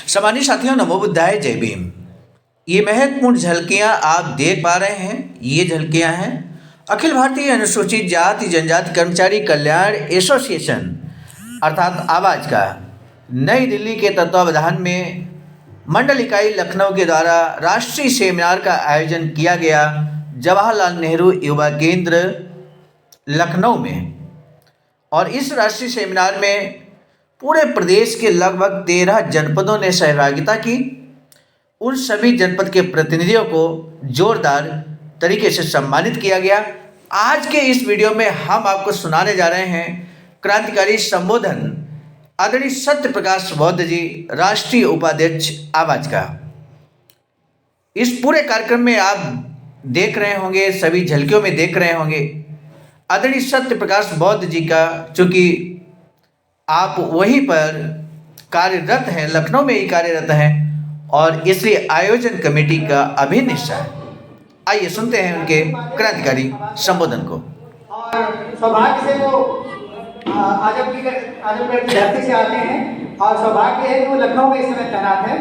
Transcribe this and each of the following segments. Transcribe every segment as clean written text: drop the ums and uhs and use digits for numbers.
सम्मानित साथियों, नमो बुद्धाय, जय भीम। ये महत्वपूर्ण झलकियाँ आप देख पा रहे हैं। ये झलकियाँ हैं अखिल भारतीय अनुसूचित जाति जनजाति कर्मचारी कल्याण एसोसिएशन अर्थात आवाज का नई दिल्ली के तत्वावधान में मंडल इकाई लखनऊ के द्वारा राष्ट्रीय सेमिनार का आयोजन किया गया जवाहरलाल नेहरू युवा केंद्र लखनऊ में। और इस राष्ट्रीय सेमिनार में पूरे प्रदेश के लगभग 13 जनपदों ने सहभागिता की। उन सभी जनपद के प्रतिनिधियों को जोरदार तरीके से सम्मानित किया गया। आज के इस वीडियो में हम आपको सुनाने जा रहे हैं क्रांतिकारी संबोधन आदरणीय सत्य प्रकाश बौद्ध जी, राष्ट्रीय उपाध्यक्ष आवाज का। इस पूरे कार्यक्रम में आप देख रहे होंगे, सभी झलकियों में देख रहे होंगे आदरणीय सत्य प्रकाश बौद्ध जी का, चूँकि आप वहीं पर कार्यरत हैं, लखनऊ में ही कार्यरत हैं और इसलिए आयोजन कमेटी का अभिन्न हिस्सा है। आइए सुनते हैं उनके क्रांतिकारी संबोधन को। और सौभाग्य से वो आजमगढ़ की धरती से आते हैं और सौभाग्य है कि वो लखनऊ में इस समय तैनात है।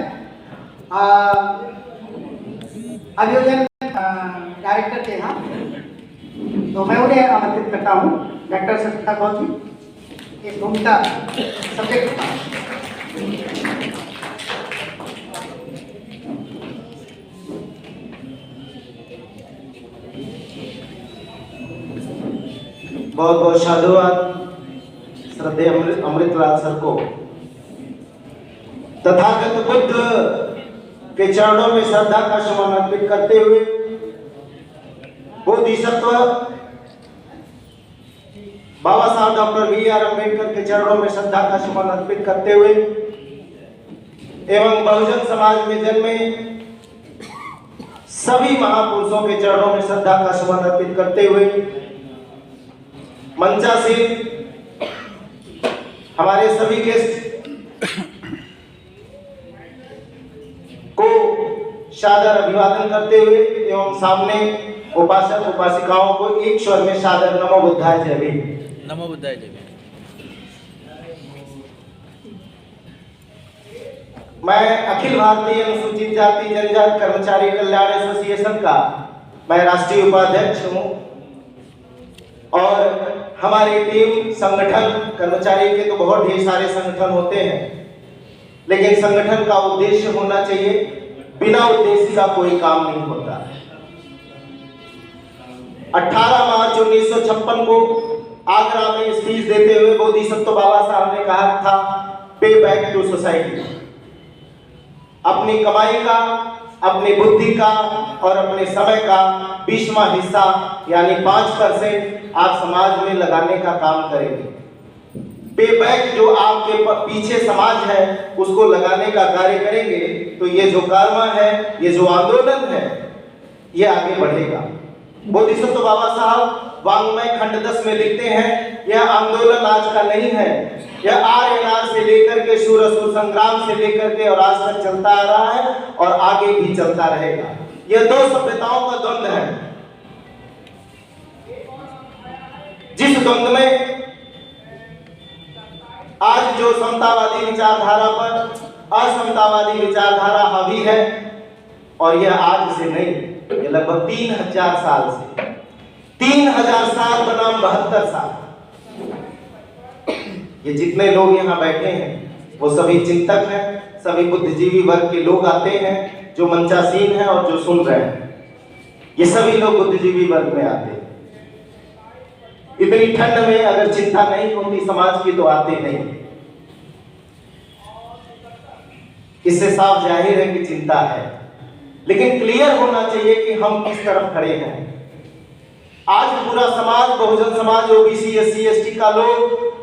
आयोजन डायरेक्टर थे यहाँ, तो मैं उन्हें आमंत्रित करता हूँ। डॉक्टर सत्य प्रकाश जी इस भूमिका सब्जेक्ट बहुत बहुत साधुवाद श्रद्धेय अमृतलाल सर को। तथागत बुद्ध के चरणों में श्रद्धा का सुमन अर्पित करते हुए बोधिसत्व बाबा साहब डॉक्टर B.R. अम्बेडकर के चरणों में श्रद्धा का सुमन अर्पित करते हुए एवं बहुजन समाज में जन्मे सभी महापुरुषों के चरणों में श्रद्धा का सुमन अर्पित करते हुए मंचासीन हमारे सभी गेस्ट को सादर अभिवादन करते हुए एवं सामने उपासक उपासिकाओं को एक स्वर में सादर नमो बुद्धाय जय भीम। नमो बुद्धाय जय भीम। मैं अखिल भारतीय अनुसूचित जाति जनजाति कर्मचारी कल्याण एसोसिएशन का मैं राष्ट्रीय उपाध्यक्ष हूँ और हमारी टीम संगठन कर्मचारी के तो बहुत ढेर सारे संगठन होते हैं, लेकिन संगठन का उद्देश्य होना चाहिए। बिना उद्देश्य का कोई काम नहीं होता। 18 मार्च 1956 को आगरा में स्पीच देते हुए बोधिसत्व बाबा साहब ने कहा था, पे बैक टू सोसाइटी। अपनी कमाई का, अपनी बुद्धि का और अपने समय का 20वां हिस्सा यानी 5% आप समाज में लगाने का काम करेंगे। पे बैक जो आपके पीछे समाज है उसको लगाने का कार्य करेंगे तो ये जो कर्म है, ये जो आंदोलन है, ये आगे बढ़ेगा। बोधिसत्व बाबा साहब वांग्मय खंड 10 में लिखते हैं, यह आंदोलन आज का नहीं है, यह आर्यनार से लेकर के सूर संग्राम से लेकर के और आज तक चलता आ रहा है और आगे भी चलता रहेगा। यह दो सभ्यताओं का द्वंद्व है, जिस द्वंद्व में आज जो समतावादी विचारधारा पर असमतावादी विचारधारा हावी है, और यह आज से नहीं, ये लगभग 3000 साल से 3000 साल बनाम 72 साल। ये जितने लोग यहाँ बैठे हैं वो सभी चिंतक हैं, सभी बुद्धिजीवी वर्ग के लोग आते हैं, जो मंचासीन हैं और जो सुन रहे हैं, ये सभी लोग बुद्धिजीवी वर्ग में आते हैं। इतनी ठंड में अगर चिंता नहीं होती समाज की तो आते नहीं। इससे साफ जाहिर है कि चिंता है, लेकिन क्लियर होना चाहिए कि हम किस तरफ खड़े हैं। आज पूरा समाज, Bahujan Samaj, OBC SC ST का लोग,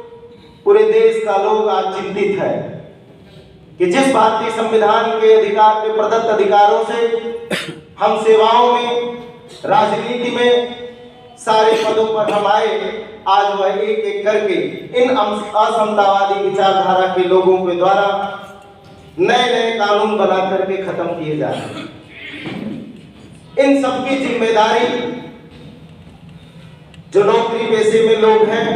पूरे देश का लोग आज चिंतित है कि जिस भारतीय संविधान के अधिकार के प्रदत्त अधिकारों से हम सेवाओं में, राजनीति में, सारे पदों पर हम आए, आज वह एक एक करके इन असमतावादी विचारधारा के लोगों के द्वारा नए नए कानून बना करके खत्म किए जा रहे हैं। इन सबकी जिम्मेदारी जो नौकरी पेशे में लोग हैं,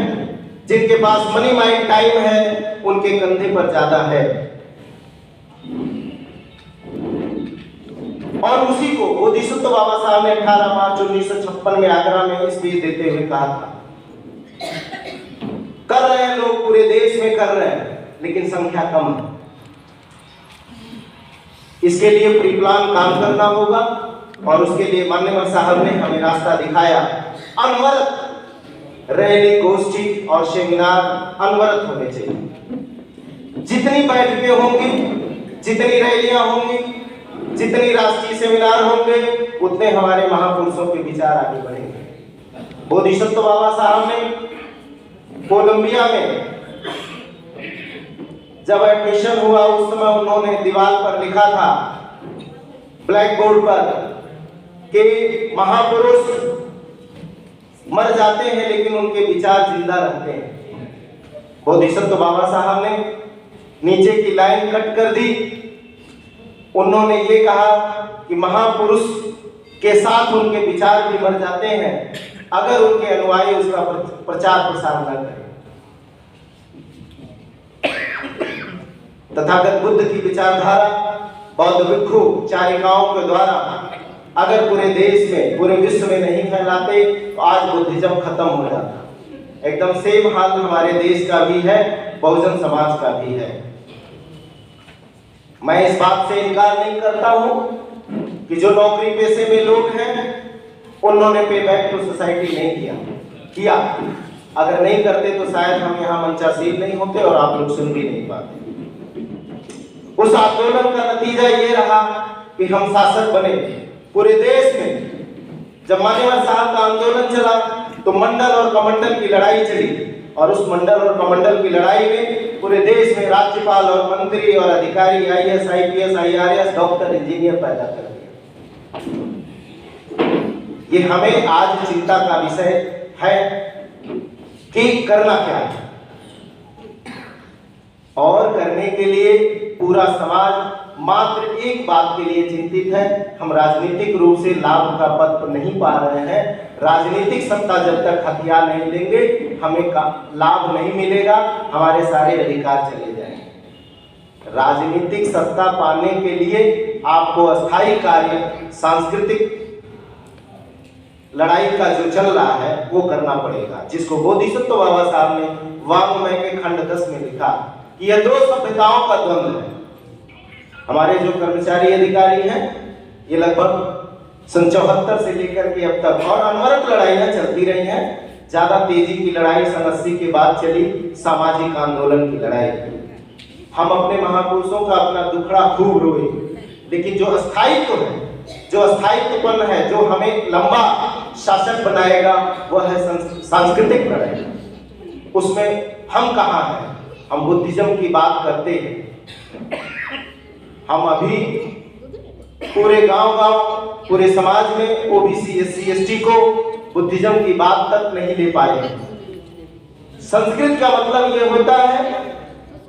जिनके पास मनी माइंड टाइम है, उनके कंधे पर ज्यादा है। साहब ने 18 मार्च 1956 में आगरा में स्पीच देते हुए कहा था, कर रहे हैं लोग, पूरे देश में कर रहे हैं, लेकिन संख्या कम है। इसके लिए प्री प्लान काम करना होगा और उसके लिए माननीय साहब ने हमें रास्ता दिखाया। अनवरत रैली, गोष्ठी और सेमिनार अनवरत होने चाहिए। जितनी बैठकें होंगी, जितनी रैलियां होंगी, जितनी राष्ट्रीय सेमिनार होंगे, उतने हमारे महापुरुषों के विचार आगे बढ़ेंगे। बोधिसत्व बाबा साहब ने कोलंबिया में जब एडमिशन हुआ, उस समय उन्होंने दीवार पर लिखा था, ब्लैक बोर्ड पर, कि महापुरुष मर जाते हैं लेकिन उनके विचार जिंदा रहते हैं। बोधिसत्व बाबा साहब ने नीचे की लाइन कट कर दी। उन्होंने ये कहा कि महापुरुष के साथ उनके विचार भी मर जाते हैं अगर उनके अनुयायी उसका प्रचार प्रसार न करें। तथागत बुद्ध की विचारधारा बौद्ध भिक्षु चारिकाओं के द्वारा अगर पूरे देश में, पूरे विश्व में नहीं फैलाते तो आज बुद्धिज्म खत्म हो जाता। एकदम सेम हाल हमारे देश का भी है, बहुजन समाज का भी है। मैं इस बात से इनकार नहीं करता हूं कि जो नौकरी पेशे में लोग हैं उन्होंने पे बैक टू सोसाइटी नहीं किया। अगर नहीं करते तो शायद हम यहाँ मंचासीन नहीं होते और आप लोग सुन भी नहीं पाते। उस आंदोलन का नतीजा ये रहा कि हम शासक बने पूरे देश में। जब मान्यवर साहब का आंदोलन चला तो मंडल और कमंडल की लड़ाई चली और उस मंडल और कमंडल की लड़ाई में पूरे देश में राज्यपाल और मंत्री और अधिकारी, IAS, IPS, IRS, doctor, engineer पैदा कर दिया। ये हमें आज चिंता का विषय है कि करना क्या है, और करने के लिए पूरा समाज मात्र एक बात के लिए चिंतित है, हम राजनीतिक रूप से लाभ का पद पर नहीं पा रहे हैं। राजनीतिक सत्ता जब तक हथियार नहीं लेंगे हमें लाभ नहीं मिलेगा, हमारे सारे अधिकार चले जाएंगे। राजनीतिक सत्ता पाने के लिए आपको अस्थायी कार्य, सांस्कृतिक लड़ाई का जो चल रहा है वो करना पड़ेगा, जिसको बोधिसत्व बाबा साहब ने वाङ्मय के खंड 10 में लिखा कि यह दो सभ्यताओं का द्वंद्व है। हमारे जो कर्मचारी अधिकारी हैं ये लगभग 74 से लेकर के अब तक और अनवरत लड़ाइयां चलती रही हैं। ज्यादा तेजी की लड़ाई 80 के बाद चली सामाजिक आंदोलन की लड़ाई। हम अपने महापुरुषों का अपना दुखड़ा खूब रोए, लेकिन जो अस्थायित्व है, जो अस्थायित्वपन है, जो हमें लंबा शासक बनाएगा वह है सांस्कृतिक लड़ाई। उसमें हम कहाँ हैं? हम बुद्धिज्म की बात करते हैं। हम अभी पूरे गांव-गांव, पूरे समाज में OBC, SC, ST को बुद्धिज्म की बात तक नहीं ले पाए। संस्कृत का मतलब ये होता है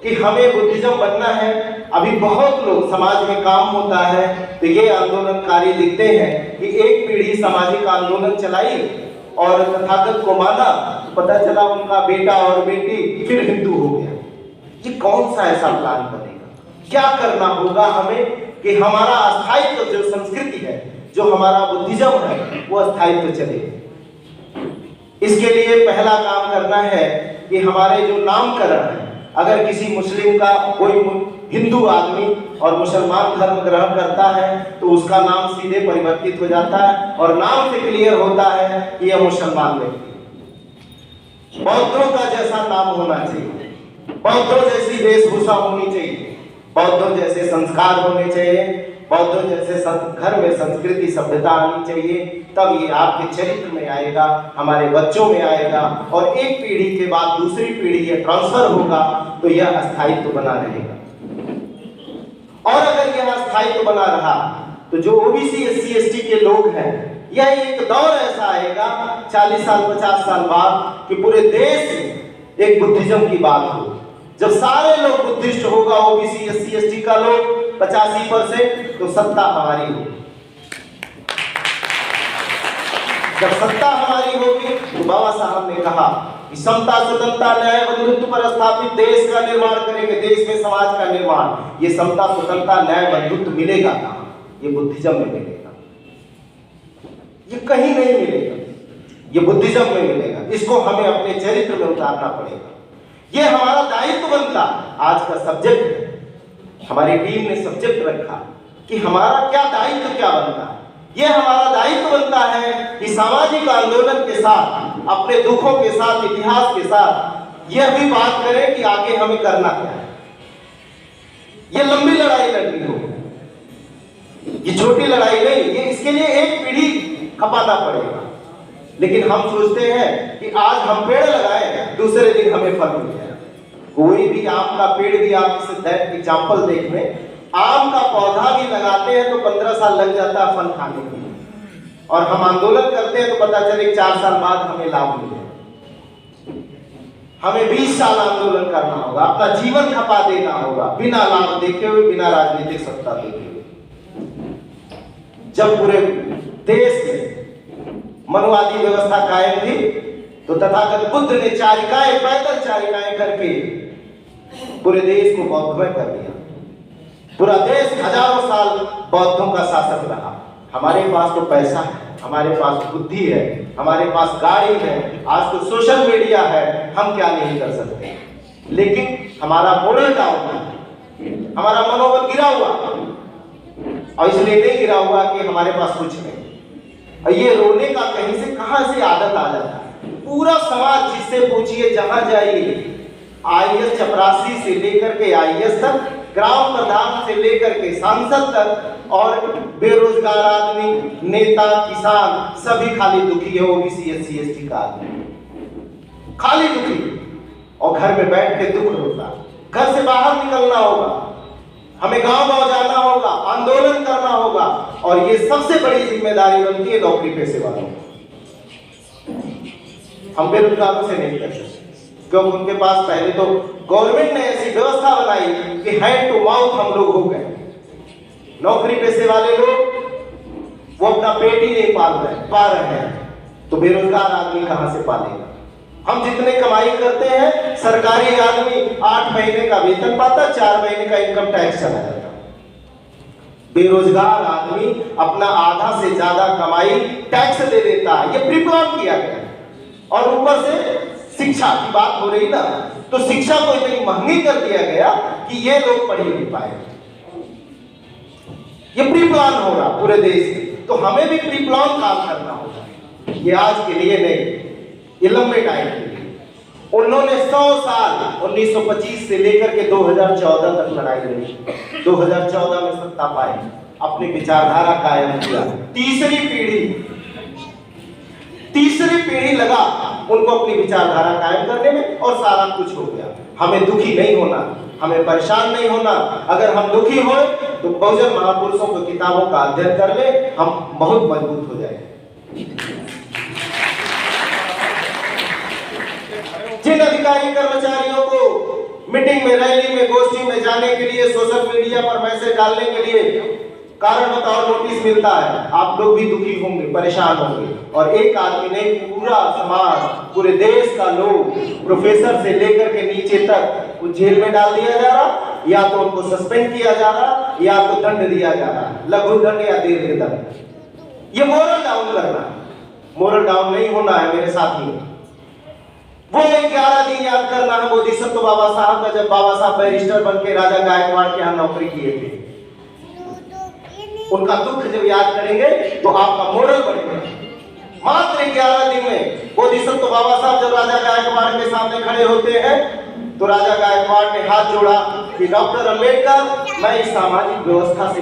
कि हमें बुद्धिज्म बनना है। अभी बहुत लोग समाज में काम होता है तो ये आंदोलनकारी लिखते हैं कि एक पीढ़ी सामाजिक आंदोलन चलाई और तथागत को माना, पता चला उनका बेटा और बेटी फिर हिंदू हो गया। ये कौन सा ऐसा प्लान बनेगा? क्या करना होगा हमें कि हमारा अस्थायित्व, जो संस्कृति है, जो हमारा बुद्धिज्म है, वो अस्थायित्व चले। इसके लिए पहला काम करना है कि हमारे जो नामकरण है, अगर किसी मुस्लिम का कोई हिंदू आदमी और मुसलमान धर्म ग्रहण करता है तो उसका नाम सीधे परिवर्तित हो जाता है और नाम से क्लियर होता है कि यह मुसलमान व्यक्ति। बौद्धों का जैसा नाम होना चाहिए, बौद्धों जैसी वेशभूषा होनी चाहिए, बौद्धों जैसे संस्कार होने चाहिए, बौद्धों जैसे घर में संस्कृति सभ्यता आनी चाहिए। तब ये आपके चरित्र में आएगा, हमारे बच्चों में आएगा और एक पीढ़ी के बाद दूसरी पीढ़ी ये ट्रांसफर होगा तो यह अस्थायित्व बना रहेगा। और अगर यह अस्थायित्व बना रहा तो जो OBC, SC, ST के लोग हैं, यह एक दौर ऐसा आएगा 40 साल 50 साल बाद कि पूरे देश में एक बुद्धिज्म की बात हो। जब सारे लोग बुद्धिस्ट होगा, OBC, SC, ST का लोग 85%, तो सत्ता हमारी होगी। जब सत्ता हमारी होगी तो बाबा साहब ने कहा कि समता, स्वतंत्रता, न्याय, बंधुत्व पर स्थापित देश का निर्माण करेंगे, देश में समाज का निर्माण। ये समता, स्वतंत्रता, न्याय, बंधुत्व मिलेगा कहाँ? ये बुद्धिज्म में मिलेगा। ये कहीं नहीं मिलेगा, ये बुद्धिज्म में मिलेगा। इसको हमें अपने चरित्र में उतारना पड़ेगा। ये हमारा दायित्व बनता। आज का सब्जेक्ट है, हमारी टीम ने सब्जेक्ट रखा कि हमारा क्या दायित्व क्या बनता है। ये हमारा दायित्व बनता है कि सामाजिक आंदोलन के साथ, अपने दुखों के साथ, इतिहास के साथ यह भी बात करें कि आगे हमें करना क्या है। ये लंबी लड़ाई लड़नी होगी, ये छोटी लड़ाई नहीं। ये इसके लिए एक पीढ़ी खपाना पड़ेगा। लेकिन हम सोचते हैं कि आज हम पेड़ लगाए, दूसरे दिन हमें फल मिल जाए। कोई भी आम का पेड़ भी आप इसे एग्जाम्पल देख लें, आम का पौधा भी लगाते हैं तो 15 साल लग जाता है फल खाने के लिए, और हम आंदोलन करते हैं तो पता चले 4 साल बाद हमें लाभ मिले। हमें 20 साल आंदोलन करना होगा, अपना जीवन खपा देना होगा, बिना लाभ देखे हुए, बिना राजनीतिक सत्ता देखे हुए। जब पूरे देश में मनुवादी व्यवस्था कायम थी तो तथागत बुद्ध ने चारिकाएं, पैदल चारिकाएं करके पूरे देश को बौद्धमय कर दिया। पूरा देश हजारों साल बौद्धों का शासक रहा। हमारे पास तो पैसा है, हमारे पास बुद्धि है, हमारे पास गाड़ी है, आज तो सोशल मीडिया है, हम क्या नहीं कर सकते। लेकिन हमारा मोरल डाउन है, हमारा मनोबल गिरा हुआ, और इसलिए नहीं गिरा हुआ कि हमारे पास कुछ नहीं। और ये रोने का कहीं से कहां से आदत आ जाता है। पूरा समाज जिससे पूछिए, जहां जाइए, आईएएस चपरासी से लेकर के आईएएस तक, ग्राम प्रधान से लेकर के सांसद तक, और बेरोजगार आदमी, नेता, किसान, सभी खाली दुखी है। ओबीसी, एससी, एसटी का आदमी खाली दुखी, और घर में बैठ के दुख रोता। घर से बाहर निकलना होगा, हमें गांव-गांव जाना होगा, आंदोलन करना होगा, और ये सबसे बड़ी जिम्मेदारी बनती है नौकरी पेशे वालों को। हम बेरोजगारों से नहीं कर सकते, क्योंकि उनके पास पहले तो गवर्नमेंट ने ऐसी व्यवस्था बनाई कि हैंड टू माउथ हम लोग हो गए। नौकरी पेशे वाले लोग वो अपना पेट ही नहीं पा रहे हैं, तो बेरोजगार आदमी कहां से पालेगा। हम जितने कमाई करते हैं, सरकारी आदमी 8 महीने का वेतन पाता, 4 महीने का इनकम टैक्स चला जाता। बेरोजगार आदमी अपना आधा से ज्यादा कमाई टैक्स दे देता है। ये प्री प्लान किया गया। और ऊपर से शिक्षा की बात हो रही ना, तो शिक्षा को इतनी महंगी कर दिया गया कि ये लोग पढ़ ही नहीं पाए। ये प्री प्लान हो रहा पूरे देश में, तो हमें भी प्री प्लान काम करना होगा। ये आज के लिए नहीं, ये लंबे टाइम के लिए। उन्होंने 100 साल 1925 से लेकर के 2014 तक लड़ाई लड़ी। 2014 में सत्ता पाई, अपनी विचारधारा कायम किया। तीसरी पीढ़ी लगा उनको अपनी विचारधारा कायम करने में, और सारा कुछ हो गया। हमें दुखी नहीं होना, हमें परेशान नहीं होना। अगर हम दुखी हो तो बहुजन महापुरुषों की किताबों का अध्ययन कर ले, हम बहुत मजबूत हो जाएंगे। जिन अधिकारी कर्मचारियों को मीटिंग में, रैली में, गोष्ठी में जाने के लिए, सोशल मीडिया पर मैसेज डालने के लिए कारण बताओ नोटिस मिलता है, आप लोग भी दुखी होंगे, परेशान होंगे। और एक आदमी नहीं, पूरा समाज, पूरे देश का लोग, प्रोफेसर से लेकर के नीचे तक को जेल में डाल दिया जा रहा, या तो उनको सस्पेंड किया जा रहा, या तो दंड दिया जा रहा, लघु दंड या दीर्घ दंड। ये मोरल डाउन करना है। मोरल डाउन नहीं होना है मेरे साथी। वो 11 दिन याद करना है बोधिसत्व बाबा साहब का, जब बाबा साहब बैरिस्टर बन के राजा गायकवाड़ के यहाँ नौकरी किए थे। उनका दुख जब याद करेंगे तो आपका मोरल बढ़ेगा। मात्र 11 दिन में बोधिसत्व बाबा साहब जब राजा गायकवाड़ के सामने खड़े होते हैं, तो राजा गायकवाड़ ने हाथ जोड़ा कि डॉक्टर अंबेडकर, मैं इस सामाजिक व्यवस्था से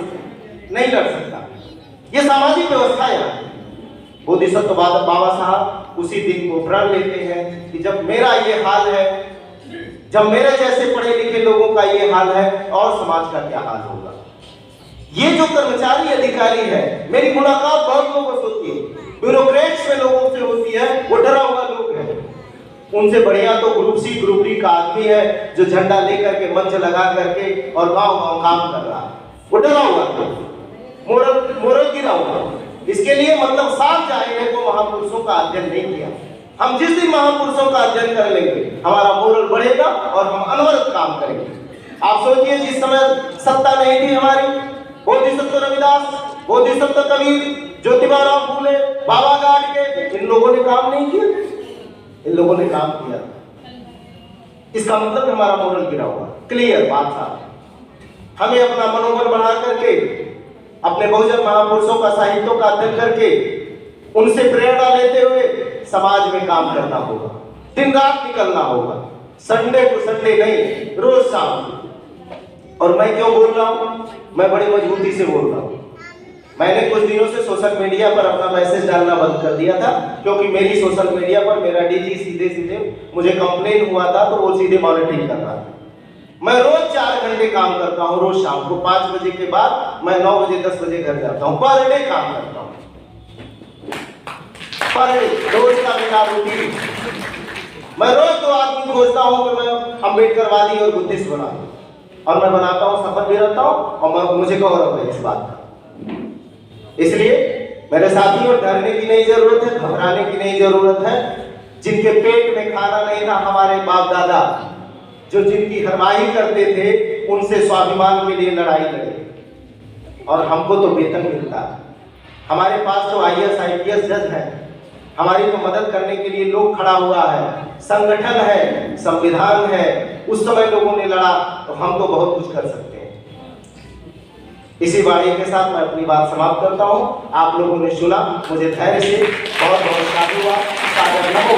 नहीं लड़ सकता। ये सामाजिक व्यवस्था है। बोधिसत्व बाबा साहब उसी दिन को प्रण लेते हैं कि जब मेरा ये हाल है, जब मेरे जैसे पढ़े लिखे लोगों का ये हाल है, और समाज का क्या हाल होगा। ये जो कर्मचारी अधिकारी है, मेरी मुलाकात बहुत लोगों से होती है, ब्यूरोक्रेट्स में लोगों से होती है, वो डरा हुआ लोग है। उनसे बढ़िया तो ग्रुप सी ग्रुप डी का आदमी है, जो झंडा लेकर के मंच लगा करके और गांव-गांव काम कर रहा है। वो डरा हुआ, मोरल गिरा हुआ। इसके लिए मतलब साफ जाहिर है को महापुरुषों का अध्ययन नहीं किया। हम जिस दिन महापुरुषों का अध्ययन कर लेंगे, हमारा मोरल बढ़ेगा और हम अनवरत काम करेंगे। आप सोचिए, जिस समय सत्ता नहीं थी हमारी, बोधिसत्व रविदास, बोधिसत्व कबीर, ज्योतिबा फूले, बाबा गाड के, इन लोगों ने काम नहीं किया? इन लोगों ने काम किया। इसका मतलब हमारा मोरल गिरा हुआ। क्लियर बात साहब। हमें अपना मनोबल बढ़ा करके, अपने बहुजन महापुरुषों का साहित्यों का अध्ययन करके, उनसे प्रेरणा लेते हुए समाज में काम करना होगा, दिन रात निकलना होगा, संडे को संडे नहीं, रोज शाम। और मैं क्यों बोल रहा हूं? मैं बड़ी मजबूती से बोल रहा हूं। मैंने कुछ दिनों से सोशल मीडिया पर अपना मैसेज डालना बंद कर दिया था, क्योंकि मेरी सोशल मीडिया पर मेरा डीजी सीधे सीधे मुझे कंप्लेन हुआ था, तो वो सीधे मॉनिटरिंग कर रहा था। मैं रोज 4 घंटे काम करता हूं, रोज शाम को 5 बजे के बाद मैं 9 बजे 10 बजे घर जाता हूं, पर डे काम करता हूं, पर डे, रोज का मेरा रूटीन। मैं रोज 2 आदमी खोजता हूं कि मैं अम्बेडकरवादी और बुद्धिस्ट बना दूं, और मैं बनाता हूं, सफल भी रहता हूं, और मुझे गौरव है इस बात का। इसलिए मेरे साथियों, डरने की नहीं जरूरत है, घबराने की नहीं जरूरत है। जिनके पेट में खाना नहीं था, हमारे बाप दादा जो जिनकी हरवाही करते थे, उनसे स्वाभिमान के लिए लड़ाई लड़े, और हमको तो वेतन मिलता है। हमारे पास तो IAS IPS जज है, हमारी तो मदद करने के लिए लोग खड़ा हुआ है, संगठन है, संविधान है। उस समय लोगों ने लड़ा, तो हम तो बहुत कुछ कर सकते हैं। इसी वाणी के साथ मैं अपनी बात समाप्त करता हूं। आप लोगों ने सुना, मुझे धैर्य से बहुत बहुत साधुवाद, सादर नमो।